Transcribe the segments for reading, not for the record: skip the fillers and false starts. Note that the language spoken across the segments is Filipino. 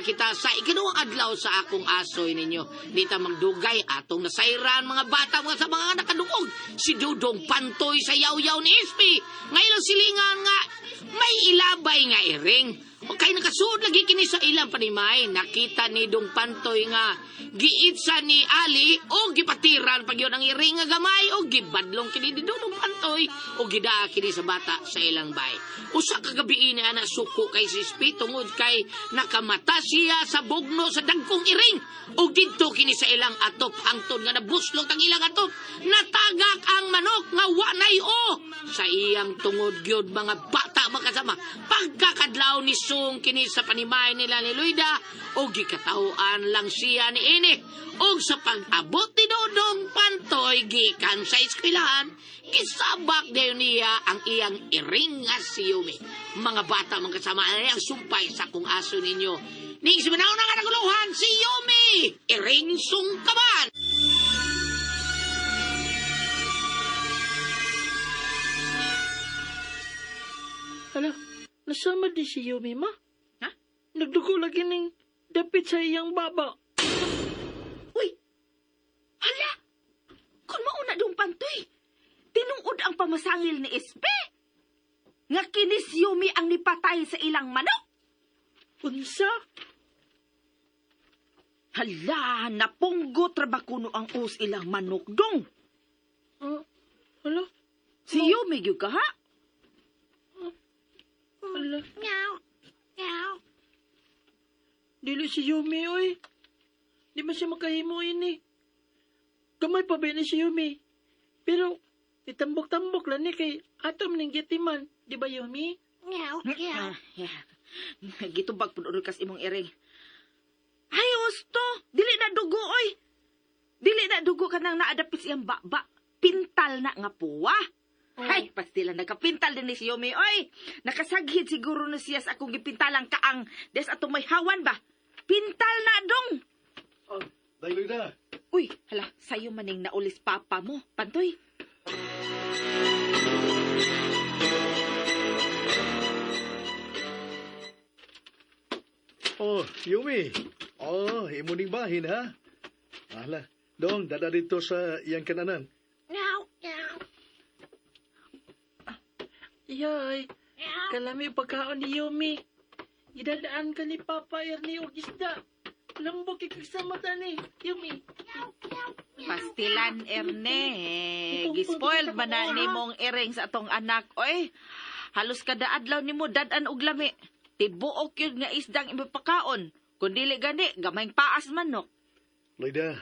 kita sa ikaduhang adlaw sa akong asoy ninyo. Dita magdugay atong nasayran mga bata mga sa mga nakadungog. Si Dudong Pantoy sa yaw-yaw ni Ispi. Ngayon silingan nga may ilabay nga iring. O kay nakasuod lagi kini sa ilang panimay. Nakita ni Dong Pantoy nga giitsa ni Ali o gipatiran pag yun ang iring nga gamay o gibadlong kini ni Dong Pantoy o gidaa kini sa bata sa ilang bay. Usa ka gabi ni ana suko kay si Ispi tungod kay nakamata siya sa bugno sa dagkong iring o didto kini sa ilang atop hangtod nga nabuslot ang ilang atop. Natagak ang manok nga wanay o sa iyang tungod gyud mga bata makasama. Pagkakadlaw ni Sung kini sa panimay nila ni Luida o gikatawaan lang siya ni Ini o sa pag-abot ni Dodong Pantoy gikan sa eskwelahan kisabak dayon niya ang iyang iring nga si Yumi. Mga bata mga kasama ang sumpay sa kung aso ninyo. Ning siminaw na nga naguluhan si Yumi, iring sungkaban. Hala, nasama di si Yumi, ma? Ha? Nagdugo lagi ng dapit sa iyang baba. Uy! Hala! Kung mauna Dong Pantoy, tinungod ang pamasangil ni Espe. Nga kinis Yumi ang nipatay sa ilang manok. Unsa? Hala, napunggo trabakuno ang us ilang manok dong. Hala? Si Yumi gyud ka ha? Hala? Meow. Meow. Dili si Yumi, oy. Di man siya makahimo ini. Kamay pa ba ni si Yumi? Pero, itambok-tambok lang ni kay atom ning gitiman. Di ba, Yumi? Meow. Meow. Gitubag po kas imong iring. Ay, gusto. Dili na dugo, oy. Dili na dugo ka nang naadapit siyang baba. Pintal na nga puwa. Ay, pastila nagkapintal din ni si Yumi, oy. Nakasaghid siguro na siya sa akong gipintalang kaang des atong may hawan ba. Pintal na dong. Oh, dahil na. Uy, hala, sayo maning naulis papa mo, Pantoy. Oh, Yumi. Oh, imuning bahin, ha? Ala, dong, dada dito sa iyang kananan. Meow, meow. Yay, kalami pagkaon ni Yumi. Idadaan ka ni Papa Ernie o isda. Lambok ikasama ta ni Yumi. Pastilan, Erne. Gispoiled ba na ni mong iring sa atong anak, oy? Halos kada adlaw ni mo dadan og lami. Tibuok yun nga isdang imipakaon. Kung dili gani, gamayng paas manok. Loida,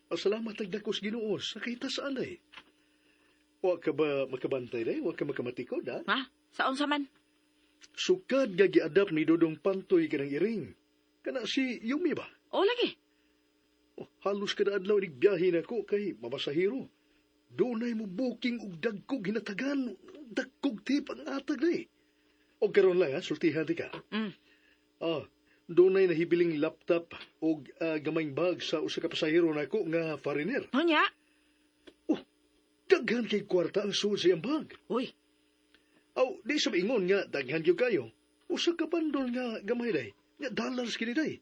pasalamat nagdakos Ginoo sa kita sa alay. Wa ka ba makabantay day? Wa ka makamatikod, ha? Ha? Saon sa man? Sukad nga giadap ni Dodong Pantoy kanang iring. Kana si Yumi ba? O, lagi. Oh, halos kada adlaw nigbiyahe nako kay mamasahiro. Dunay mo booking og dagkog hinatagan, dagkog tip ang atag day. O karon lang ha, sultihan di ka. Dunay nahibiling laptop og gamayng bag sa usa ka pasahero nako nga foreigner. Nya? Oh, daghan kay kwarta ang suod sa iyang bag. Uy, Aw, di sa ingon nga daghan gyud kayo. Usa ka bandol nga gamay day, nga dollars kini day.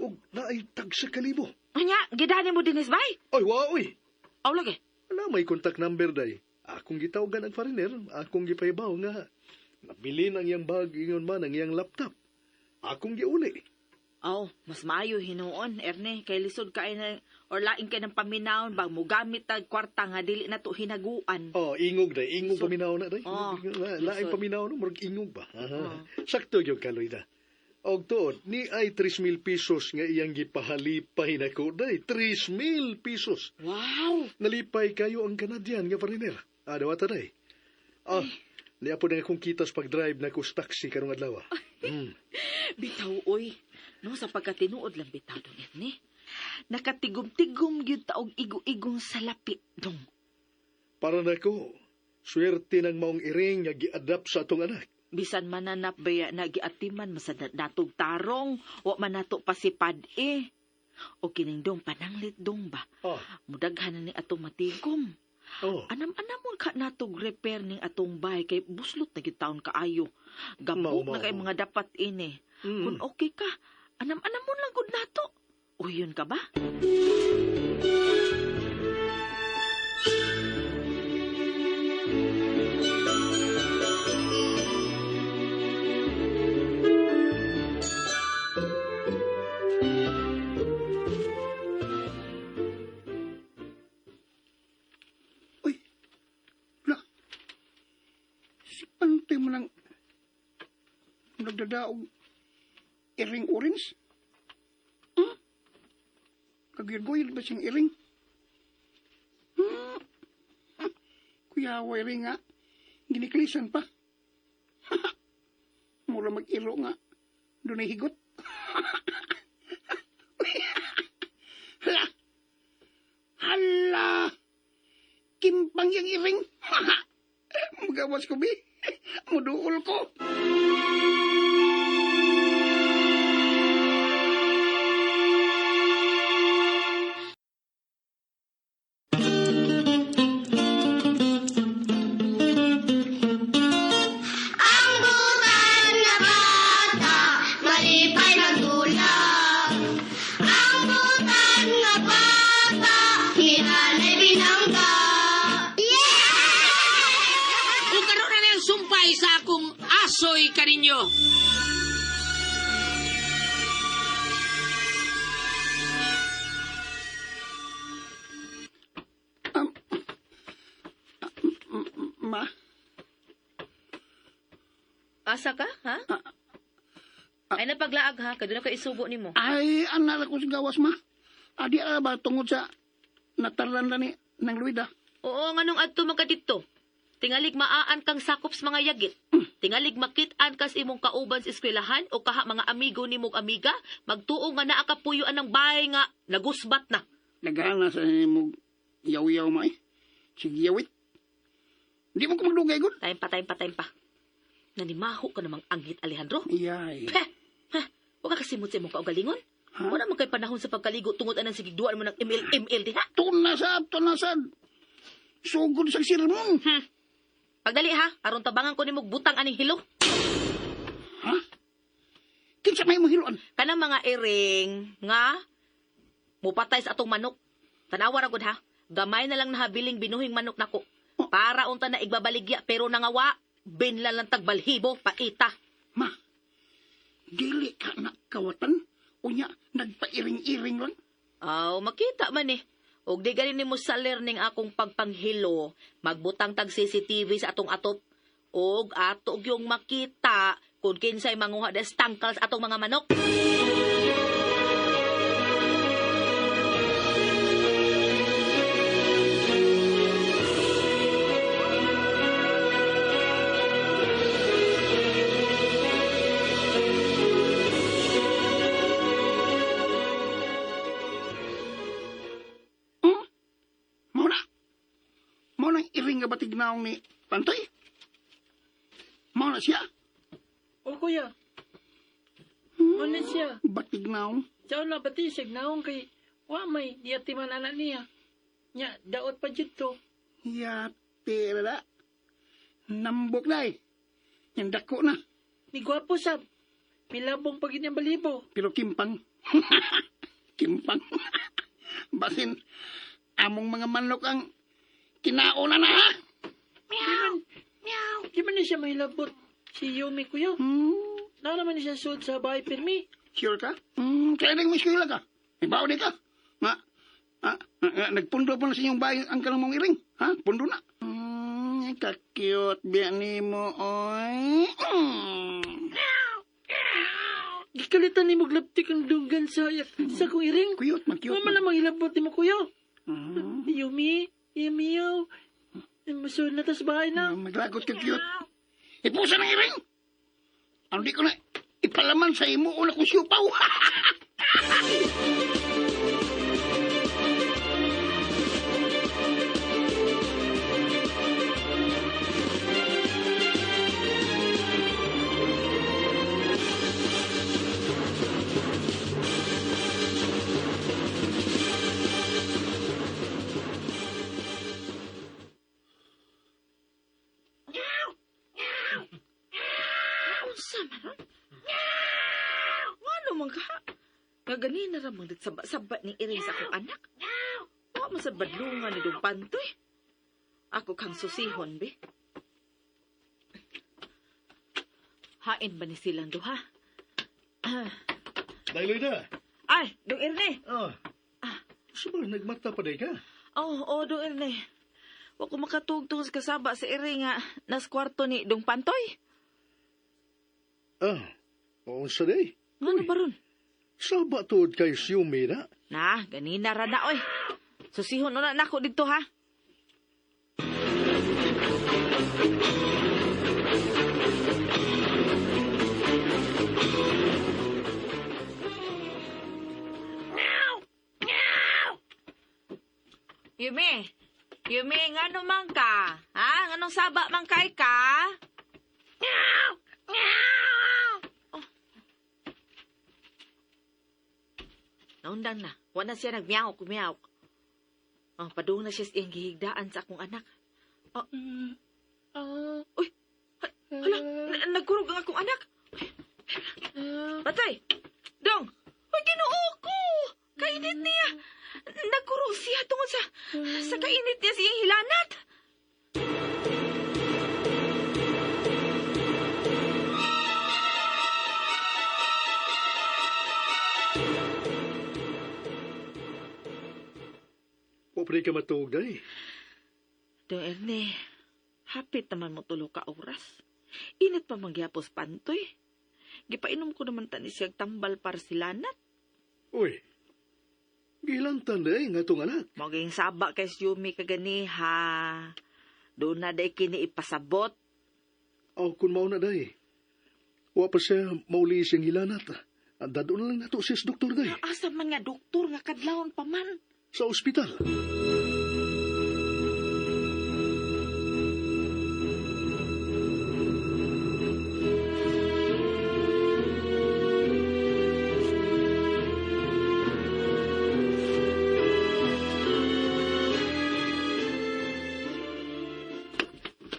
Og naay tag sa kalibo. nya, gidani mo dinis bay? Ay, waoy. O, lagi. Wala may contact number day. Akong gitawgan ang foreigner, akong gipaybaw nga nabili ng iyang bag ingon man ang iyang laptop. Akong giuli. Oh, mas maayo hinuon, Erne. Kay lisod ka na, or laing ka ng paminawon, bang mo gamit tag kwarta nga dili na to hinaguan. Oh, ingog day. Ingog Lisod. paminaw na day. Oh, Laing lisod. paminaw no, murag ingog ba? Sakto yung kaloy da. Og tuod, ni ay 3,000 pesos nga iyang gipahalipay na ko day. 3,000 pesos. Wow! Nalipay kayo ang Canadian nga foreigner. Dawata day. Liapod na akong kitas pag-drive na ko sa taxi karong adlaw. Bitaw, oy. No, sa pagkatinuod lang bitaw dong, Erne. Nakatigom-tigom yun taog igo-igong salapit dong. Para na ko, swerte ng maong iring nga gi-adapt sa atong anak. Bisan mananap baya na giatiman masad natog tarong, wa man nato pasipad eh. O kining dong pananglit dong ba? Mudaghan na ni atong matigom. Anam-anam mo ka natog repair ning atong bahay kay buslot na gitawon kaayo. Gabok na kay mga dapat ini. Kung okay ka, anam-anam mo lang gud nato. Uyon ka ba? Uy, la. Si Pantoy mo lang nagdadaog iring orange? Kagirgoy ba siyang iring? Kuya, iring nga. Giniklisan pa. Mura mag-iro nga. Doon ay higot. Hala! Hala! Kimpang yung iring. Magawas ko, bi. Muduol ko. Ang butan nga bata, malipay nagdulag. Ang butan nga bata, hinanay binangga. Kung karoon na niyang sumpay sa akong asoy kaninyo. Ma, Asa ka, ha? Ay napaglaag ha, kaduna ka isubo nimo. ay anak ko sa gawas, ma. Adi ba tungod sa nataran ni ng Luida? Oo, nganong adto magkadito. Tingalig maaan kang sakop sa mga yagit. Tingalig makit-an kas imong kauban sa eskwelahan o kaha mga amigo nimong amiga, magtuo nga naa ka puyuan ng bahay nga nagusbat na. Nagana sa mo yaw-yaw, ma, eh. Sige, yawit. Di mo ko magdugay, gud. Time pa. Nanimaho ka namang anghit, Alejandro. Iyay. Huwag ka kasimot sa imong kaugalingon. Ha? Wala man kay panahon sa pagkaligo tungod anang sigigduan mo ng ML di ha? Tunasad. Sugod sa sirmon. Pagdali ha, aron tabangan ko nimog butang aning hilo. Ha? Kinsa may mo hiluan? Kanang mga iring nga mupatay sa atong manok. Tanawa ra gud ha. Gamay na lang nahabiling binuhing manok nako. Para unta na igbabaligya pero nangawa binla lang tagbalhibo paita. Ma, dili ka nakawatan. Unya, nagpairing-iring lang. Aw, makita man eh. Og di ganin nimo sa learning akong pagpanghilo, magbutang tag CCTV sa atong atop. Og ato yung makita kung kinsay manguha des tangkal sa atong mga manok. Mao nang iring nga batig naong ni Pantoy. Mao na siya. O kuya, ano siya? Batig naong. Siya na batisig naong kay wa may niyatiman anak niya. Nya, daot pa dito. Yate lala. Nambok na eh. Yang dako na. Ni gwapo sab. Milabong pag inyang balibo. Pero kimpang. Kimpang. Basin, among mga manok ang kinauna na ha. Di man niya siya mahilabot. Si Yumi kuya. Naraman niya siya suot sa bahay pirmi. Sure ka? Kaya nang may eskwela ka. May baon di ka. Nagpundo po na sa inyong bahay ang kanang mong iring. Ha? Pundo na. Kakyot biyan ni mo, oy. Gikalitan ni mo glaptik ang dunggan sa kong iring. Kuyot, mag-cute. Mama namang hilabot ni mo kuya. Yumi, yaw. Masunod na tas bahay na. Maglagot ka, cute. Ipusa ng iring. Ano di ko na ipalaman sa imo o na kong siupaw. man ka? Nga ganina ramang saba-saba ni iring sa akong anak. Wa mo sa badlungan ni Dong Pantoy. Ako kang susihon, be. Hain ba ni silang duha? Dayloy na. Ay, Dong Erne. Ah. Saba, nagmata pa day ka? Oo, Dong Erne. Wa ko makatugtong sa kasaba sa iring nga nas kwarto ni Dong Pantoy. Oo sa day. Ano ba ron? Saba tuod kay Yumi na. Na, ganina ra na, oy. Susihon na nako dito, ha? Yumi, ngano man ka? Ha? Nganong saba man kay ka? Naundan na. Wala na siya nagmiyawak, kumiyawak. Oh, padung na siya sa iyang gihigdaan sa akong anak. Uy! Hala! Nagkurog ang akong anak! Patay! Dong! Uy, ginoo ko! Kainit niya! Nagkurog siya tungod sa kainit niya sa iyang hilanat! Pwede ka matuog day. Dong Erne, hapit naman mo tulo ka oras. Init pa mangyapos pantoy. Gipainom ko naman tani siyang tambal para silanat. Uy, gilantan day nga itong anak. Maging saba kay Yumi kagani ha. Doon na day kini ipasabot. Kung mao na day. Wa pa siya mauli siyang hilanat. Anda doon lang nato sis doktor day. Asa man nga doktor nga kadlawon pa man. Sa ospital.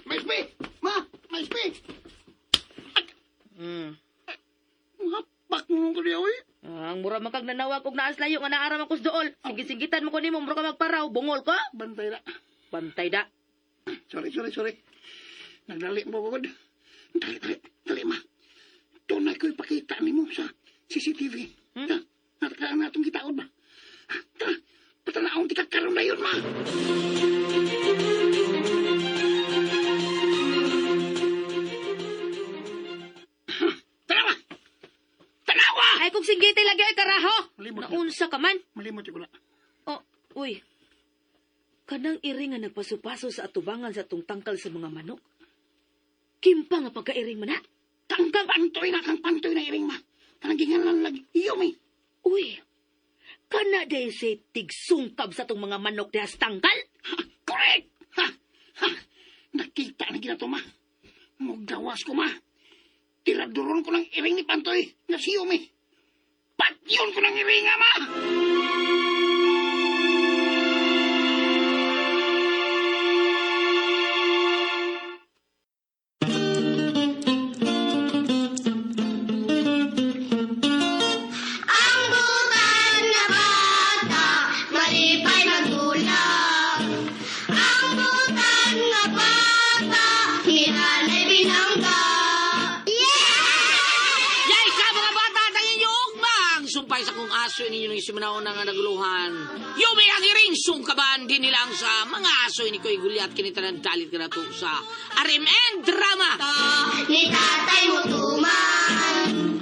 May speak! Ma! May speak! Hapak mo ko niya, uy. Ang mura man kag nanawag og naaslayo nga naaram ako sa dool. Sige-sigitan mo ko nimo mura ka magparaw, bungol ka. Bantay na. Pantay da. Sorry. Nagdali mo ko. Dali, ma. Tunay ko ipakita ni mo sa CCTV. Natakaan na itong kitaon ba? Tara, patanaon kita karoon na yun, ma. Tanawa! Ay kung singgiti lagi ay karaho. Malimot na. Naunsa ka man. Malimot ko na. Oh, uy. Kanang iri nga nagpasupaso sa atubangan sa atong tangkal sa mga manok. Kimpa nga pagka-iring man na. Kang pantoy na iring, ma. Kanang gingalan lagi. Yumi. Uy. Kana day say tigsungkab sa atong mga manok dihas tangkal. Correct! Ha! Nakita na gina to, ma. Magdawas ko, ma. Tiraduron ko ng iring ni Pantoy na si Yumi. Patyon ko ng iring, ma. Ang butan nga bata, malipay magdulang. Ang butan nga bata, hinanay binangga. Yay ka mga bata, tangin yung ugmang! Sumpay sa kong aso ninyo ng isimanao na nga naguluhan. Yumi ang iring sungkaban din nilang sa mga aso ni Koy Gulyat kinita ng dalit ka na to sa RM and Drama. Ni tatay mo tuman.